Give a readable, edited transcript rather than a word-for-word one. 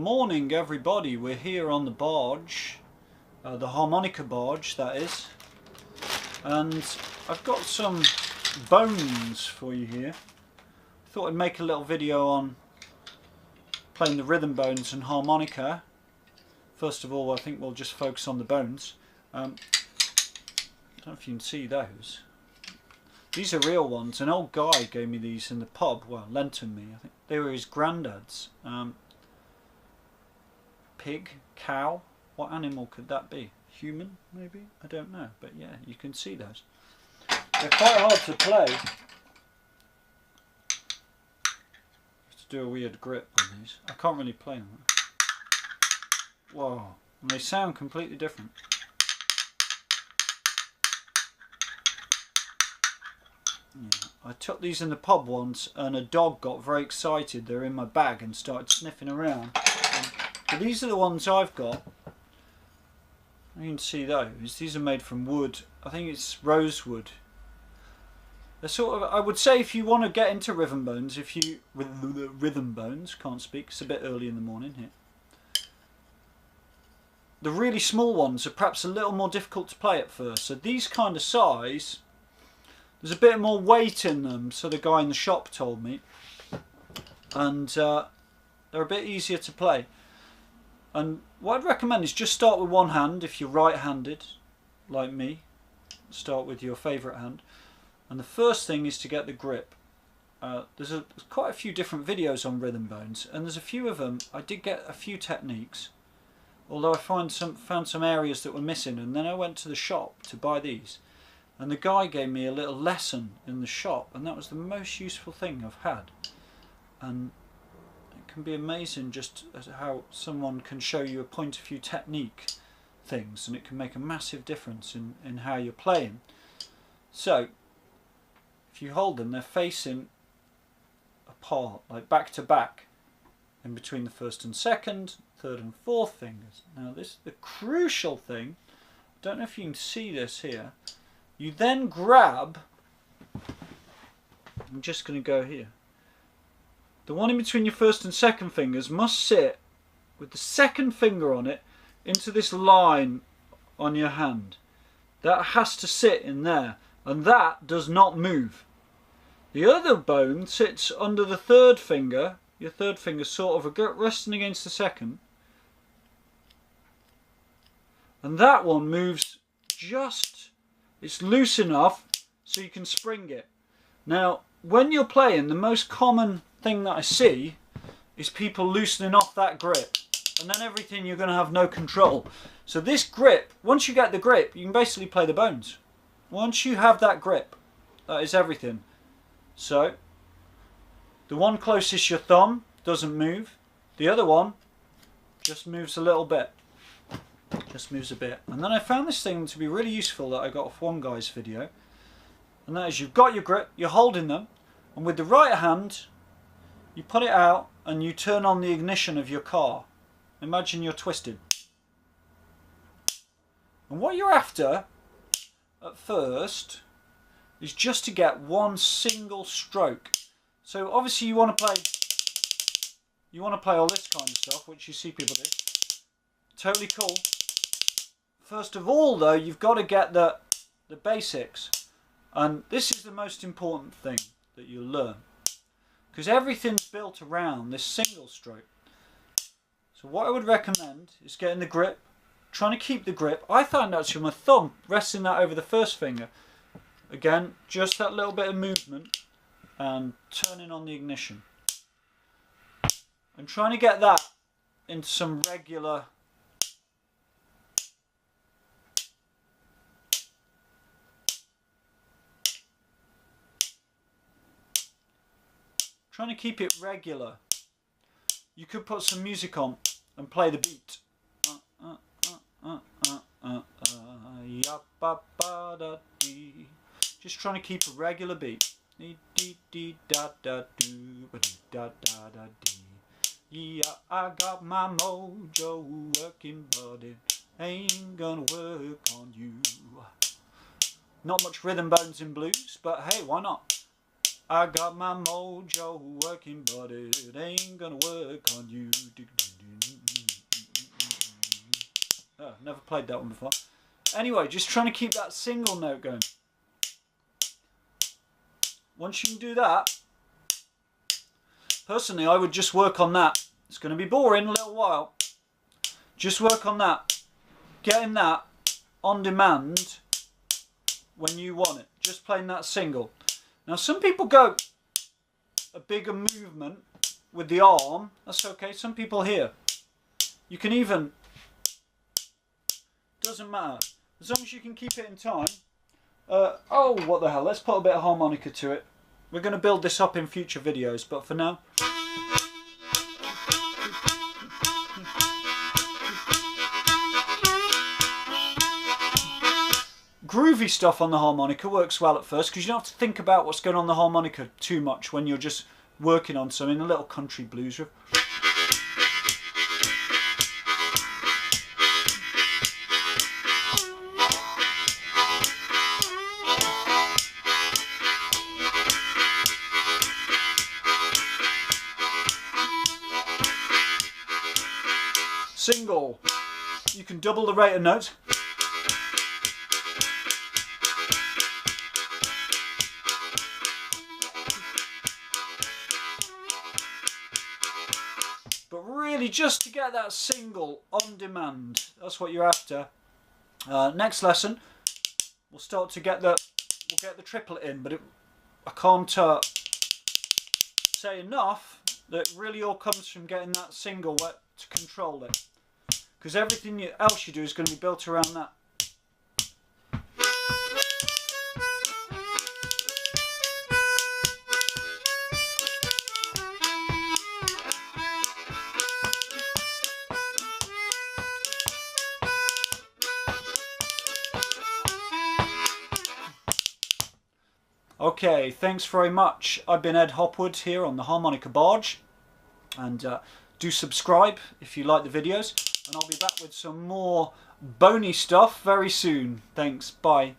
morning, everybody. We're here on the barge, the Harmonica Barge, that is. And I've got some bones for you here. Thought I'd make a little video on playing the rhythm bones and harmonica. First of all, I think we'll just focus on the bones. I don't know if you can see those. These are real ones. An old guy gave me these in the pub. Well, lent them me. I think they were his granddad's. Pig, cow. What animal could that be? Human, maybe? I don't know. But yeah, you can see those. They're quite hard to play. Just do a weird grip on these. I can't really play them. Whoa. And they sound completely different. Yeah. I took these in the pub once and a dog got very excited. They're in my bag and started sniffing around. But these are the ones I've got. You can see those. These are made from wood. I think it's rosewood. They're sort of, I would say, if you want to get into rhythm bones, rhythm bones, can't speak, it's a bit early in the morning here. The really small ones are perhaps a little more difficult to play at first. So these kind of size, there's a bit more weight in them, so the guy in the shop told me. And they're a bit easier to play. And what I'd recommend is just start with one hand if you're right-handed, like me. Start with your favourite hand. And the first thing is to get the grip. There's quite a few different videos on rhythm bones, and there's a few of them. I did get a few techniques, although I found some areas that were missing, and then I went to the shop to buy these. And the guy gave me a little lesson in the shop, and that was the most useful thing I've had. And it can be amazing just how someone can show you a point of view technique things, and it can make a massive difference in how you're playing. So if you hold them, they're facing apart, like back to back, in between the first and second, third and fourth fingers. Now the crucial thing, I don't know if you can see this here, you then grab, I'm just going to go here, the one in between your first and second fingers must sit with the second finger on it into this line on your hand. That has to sit in there, and that does not move. The other bone sits under the third finger, your third finger sort of resting against the second, and that one moves just, it's loose enough so you can spring it. Now when you're playing, the most common thing that I see is people loosening off that grip, and then everything you're going to have no control. So this grip, once you get the grip, you can basically play the bones. Once you have that grip, that is everything. So the one closest your thumb doesn't move, the other one just moves a little bit, just moves a bit. And then I found this thing to be really useful that I got off one guy's video, and that is, you've got your grip, you're holding them, and with the right hand you put it out and you turn on the ignition of your car. Imagine you're twisted. And what you're after at first is just to get one single stroke. So obviously you want to play all this kind of stuff, which you see people do. Totally cool. First of all though, you've got to get the basics. And this is the most important thing that you'll learn, because everything's built around this single stroke. So what I would recommend is getting the grip, trying to keep the grip. I found actually my thumb, resting that over the first finger. Again, just that little bit of movement and turning on the ignition. And trying to get that into some regular trying to keep it regular. You could put some music on and play the beat. Just trying to keep a regular beat. Yeah, I got my mojo working, but it ain't gonna work on you. Not much rhythm bones in blues, but hey, why not? I got my mojo working, but it ain't gonna work on you. Oh, never played that one before. Anyway, just trying to keep that single note going. Once you can do that, personally I would just work on that. It's going to be boring a little while. Just work on that. Getting that on demand when you want it. Just playing that single. Now some people go a bigger movement with the arm. That's okay. Some people here. You can even, doesn't matter. As long as you can keep it in time. Oh, what the hell. Let's put a bit of harmonica to it. We're going to build this up in future videos, but for now. Groovy stuff on the harmonica works well at first because you don't have to think about what's going on the harmonica too much when you're just working on something, a little country blues riff. Single. You can double the rate of notes. But really just to get that single on demand, that's what you're after. Next lesson, we'll start to get the triplet in, but I can't say enough that it really all comes from getting that single to control it. Because everything else you do is going to be built around that. Okay, thanks very much. I've been Ed Hopwood here on the Harmonica Barge. And do subscribe if you like the videos. And I'll be back with some more bony stuff very soon. Thanks, bye.